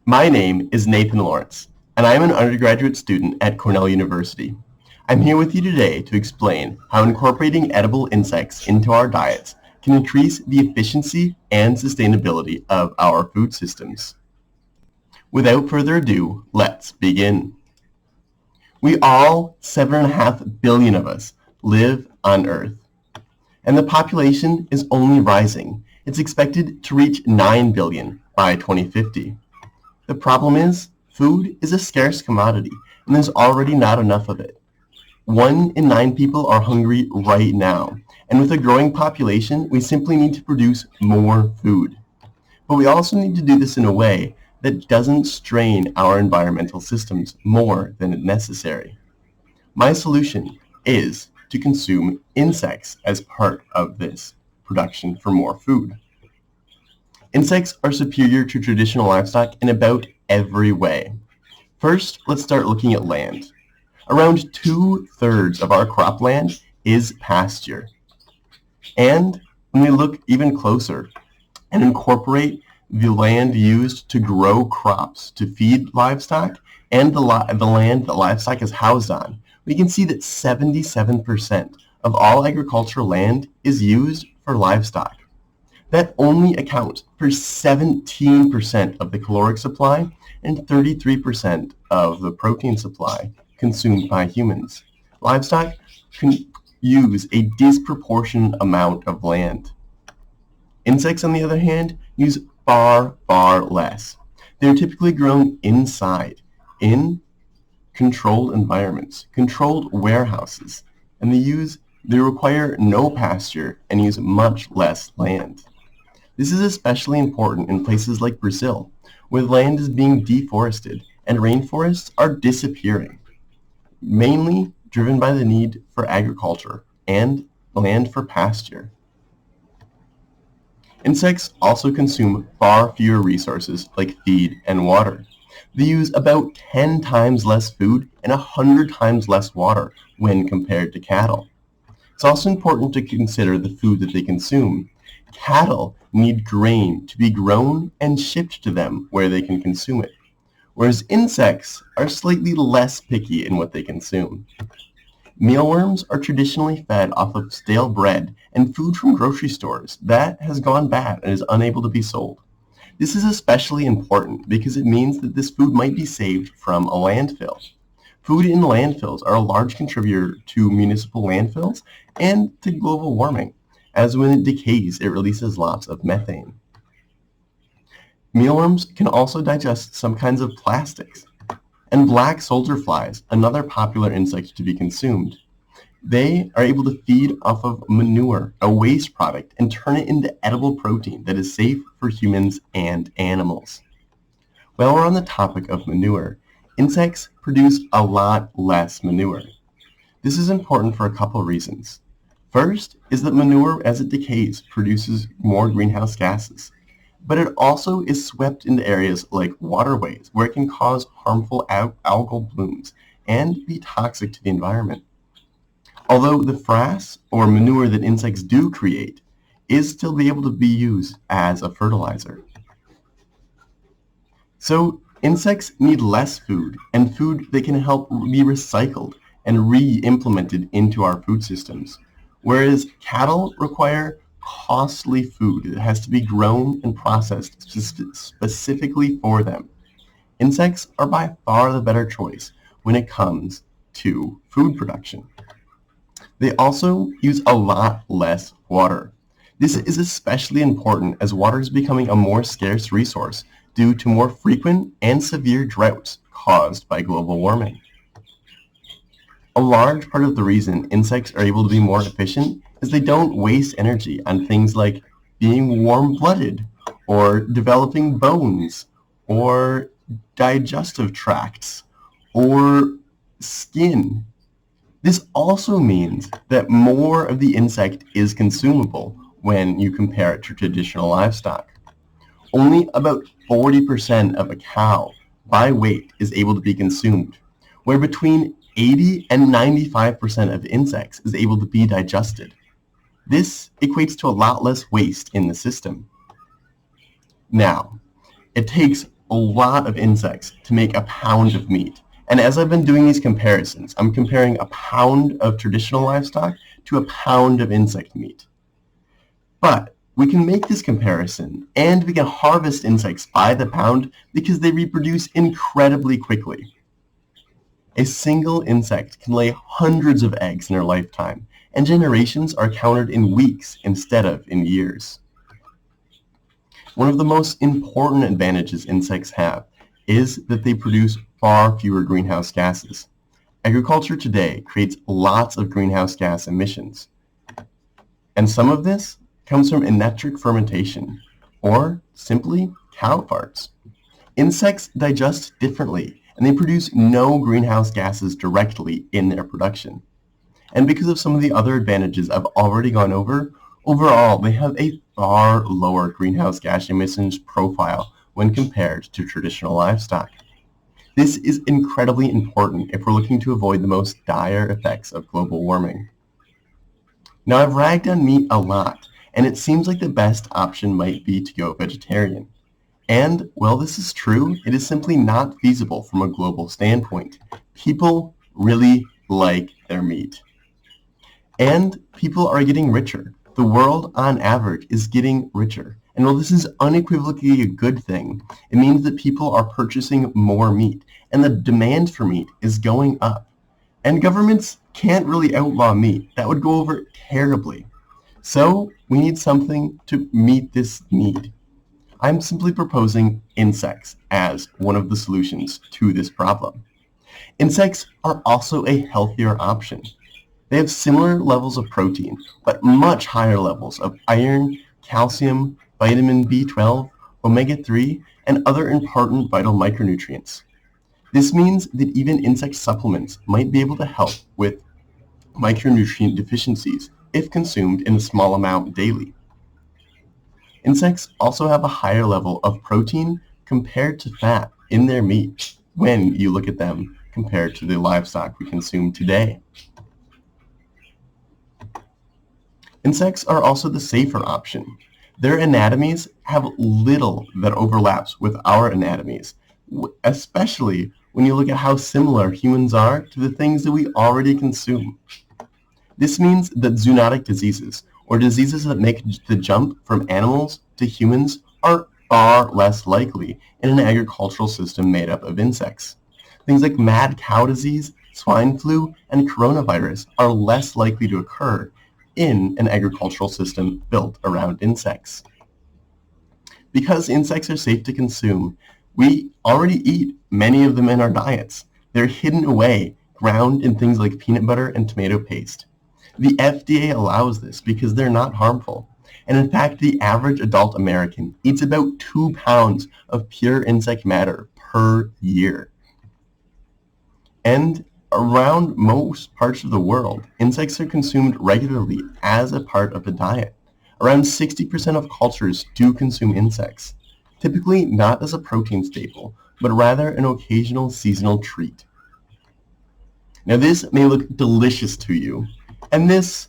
My name is Nathan Lawrence, and I am an undergraduate student at Cornell University. I'm here with you today to explain how incorporating edible insects into our diets can increase the efficiency and sustainability of our food systems. Without further ado, let's begin. We all, 7.5 billion of us, live on Earth, and the population is only rising. It's expected to reach 9 billion by 2050. The problem is, food is a scarce commodity, and there's already not enough of it. 1 in 9 people are hungry right now, and with a growing population, we simply need to produce more food. But we also need to do this in a way that doesn't strain our environmental systems more than necessary. My solution is to consume insects as part of this production for more food. Insects are superior to traditional livestock in about every way. First, let's start looking at land. Around 2/3 of our cropland is pasture. And when we look even closer and incorporate the land used to grow crops to feed livestock and the land that livestock is housed on, we can see that 77% of all agricultural land is used for livestock. That only accounts for 17% of the caloric supply and 33% of the protein supply consumed by humans. Livestock can use a disproportionate amount of land. Insects, on the other hand, use far, far less. They are typically grown inside, in controlled environments, controlled warehouses, and they require no pasture and use much less land. This is especially important in places like Brazil, where land is being deforested and rainforests are disappearing, mainly driven by the need for agriculture and land for pasture. Insects also consume far fewer resources like feed and water. They use about 10 times less food and 100 times less water when compared to cattle. It's also important to consider the food that they consume. Cattle need grain to be grown and shipped to them where they can consume it, whereas insects are slightly less picky in what they consume. Mealworms are traditionally fed off of stale bread and food from grocery stores that has gone bad and is unable to be sold. This is especially important because it means that this food might be saved from a landfill. Food in landfills are a large contributor to municipal landfills and to global warming, as when it decays, it releases lots of methane. Mealworms can also digest some kinds of plastics. And black soldier flies, another popular insect to be consumed. They are able to feed off of manure, a waste product, and turn it into edible protein that is safe for humans and animals. While we're on the topic of manure, insects produce a lot less manure. This is important for a couple reasons. First is that manure, as it decays, produces more greenhouse gases, but it also is swept into areas like waterways where it can cause harmful algal blooms and be toxic to the environment. Although the frass or manure that insects do create is still able to be used as a fertilizer. So insects need less food and food that can help be recycled and re-implemented into our food systems, whereas cattle require costly food that has to be grown and processed specifically for them. Insects are by far the better choice when it comes to food production. They also use a lot less water. This is especially important as water is becoming a more scarce resource due to more frequent and severe droughts caused by global warming. A large part of the reason insects are able to be more efficient is they don't waste energy on things like being warm-blooded or developing bones or digestive tracts or skin. This also means that more of the insect is consumable when you compare it to traditional livestock. Only about 40% of a cow by weight is able to be consumed, where between 80 and 95% of insects is able to be digested. This equates to a lot less waste in the system. Now, it takes a lot of insects to make a pound of meat. And as I've been doing these comparisons, I'm comparing a pound of traditional livestock to a pound of insect meat. But we can make this comparison, and we can harvest insects by the pound because they reproduce incredibly quickly. A single insect can lay hundreds of eggs in their lifetime, and generations are counted in weeks instead of in years. One of the most important advantages insects have is that they produce far fewer greenhouse gases. Agriculture today creates lots of greenhouse gas emissions, and some of this comes from enetric fermentation, or simply cow farts. Insects digest differently, and they produce no greenhouse gases directly in their production. And because of some of the other advantages I've already gone over, overall they have a far lower greenhouse gas emissions profile when compared to traditional livestock. This is incredibly important if we're looking to avoid the most dire effects of global warming. Now, I've ragged on meat a lot, and it seems like the best option might be to go vegetarian. And while this is true, it is simply not feasible from a global standpoint. People really like their meat. And people are getting richer. The world, on average, is getting richer. And while this is unequivocally a good thing, it means that people are purchasing more meat, and the demand for meat is going up. And governments can't really outlaw meat. That would go over terribly. So we need something to meet this need. I'm simply proposing insects as one of the solutions to this problem. Insects are also a healthier option. They have similar levels of protein, but much higher levels of iron, calcium, vitamin B12, omega-3, and other important vital micronutrients. This means that even insect supplements might be able to help with micronutrient deficiencies if consumed in a small amount daily. Insects also have a higher level of protein compared to fat in their meat when you look at them compared to the livestock we consume today. Insects are also the safer option. Their anatomies have little that overlaps with our anatomies, especially when you look at how similar humans are to the things that we already consume. This means that zoonotic diseases, or diseases that make the jump from animals to humans, are far less likely in an agricultural system made up of insects. Things like mad cow disease, swine flu, and coronavirus are less likely to occur in an agricultural system built around insects. Because insects are safe to consume, we already eat many of them in our diets. They're hidden away, ground in things like peanut butter and tomato paste. The FDA allows this because they're not harmful. And in fact, the average adult American eats about 2 pounds of pure insect matter per year. And around most parts of the world, insects are consumed regularly as a part of a diet. Around 60% of cultures do consume insects, typically not as a protein staple, but rather an occasional seasonal treat. Now this may look delicious to you, and this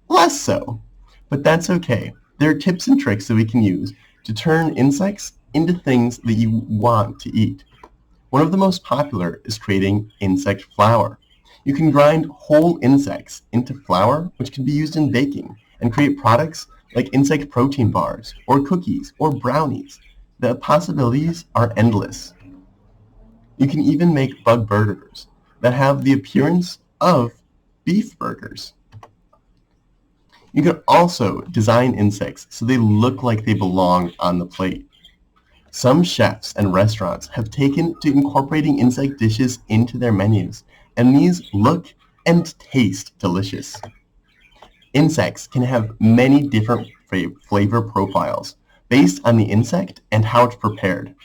less so, but that's okay. There are tips and tricks that we can use to turn insects into things that you want to eat. One of the most popular is creating insect flour. You can grind whole insects into flour, which can be used in baking, and create products like insect protein bars, or cookies, or brownies. The possibilities are endless. You can even make bug burgers that have the appearance of beef burgers. You can also design insects so they look like they belong on the plate. Some chefs and restaurants have taken to incorporating insect dishes into their menus, and these look and taste delicious. Insects can have many different flavor profiles based on the insect and how it's prepared.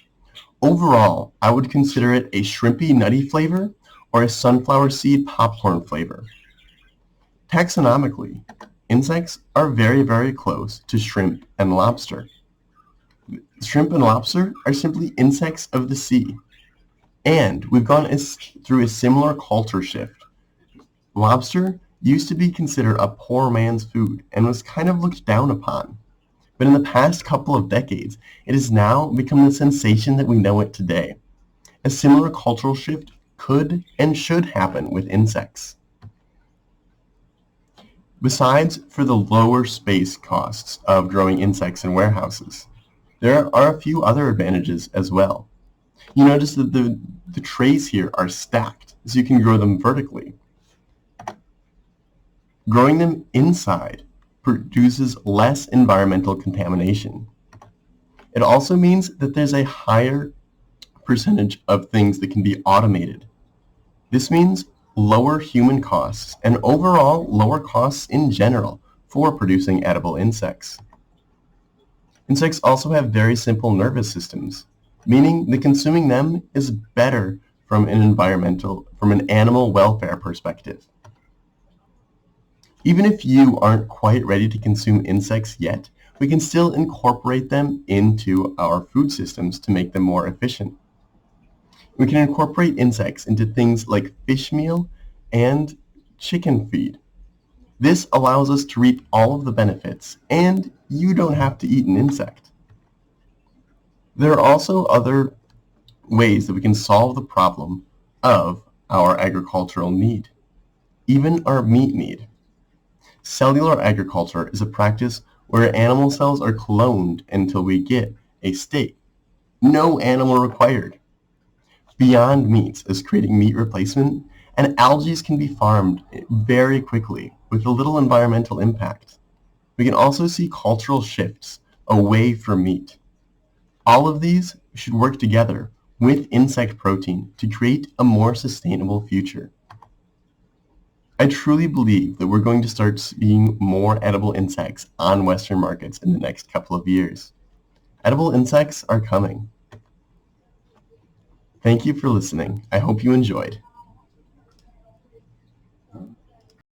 Overall, I would consider it a shrimpy nutty flavor or a sunflower seed popcorn flavor. Taxonomically, insects are very, very close to shrimp and lobster. Shrimp and lobster are simply insects of the sea. And we've gone through a similar culture shift. Lobster used to be considered a poor man's food and was kind of looked down upon. But in the past couple of decades, it has now become the sensation that we know it today. A similar cultural shift could and should happen with insects. Besides for the lower space costs of growing insects in warehouses, there are a few other advantages as well. You notice that the trays here are stacked, so you can grow them vertically. Growing them inside produces less environmental contamination. It also means that there's a higher percentage of things that can be automated. This means lower human costs and overall lower costs in general for producing edible insects. Insects also have very simple nervous systems, meaning that consuming them is better from an animal welfare perspective. Even if you aren't quite ready to consume insects yet, we can still incorporate them into our food systems to make them more efficient. We can incorporate insects into things like fish meal and chicken feed. This allows us to reap all of the benefits, and you don't have to eat an insect. There are also other ways that we can solve the problem of our agricultural need, even our meat need. Cellular agriculture is a practice where animal cells are cloned until we get a steak. No animal required. Beyond Meats is creating meat replacement, and algae can be farmed very quickly with a little environmental impact. We can also see cultural shifts away from meat. All of these should work together with insect protein to create a more sustainable future. I truly believe that we're going to start seeing more edible insects on Western markets in the next couple of years. Edible insects are coming. Thank you for listening. I hope you enjoyed.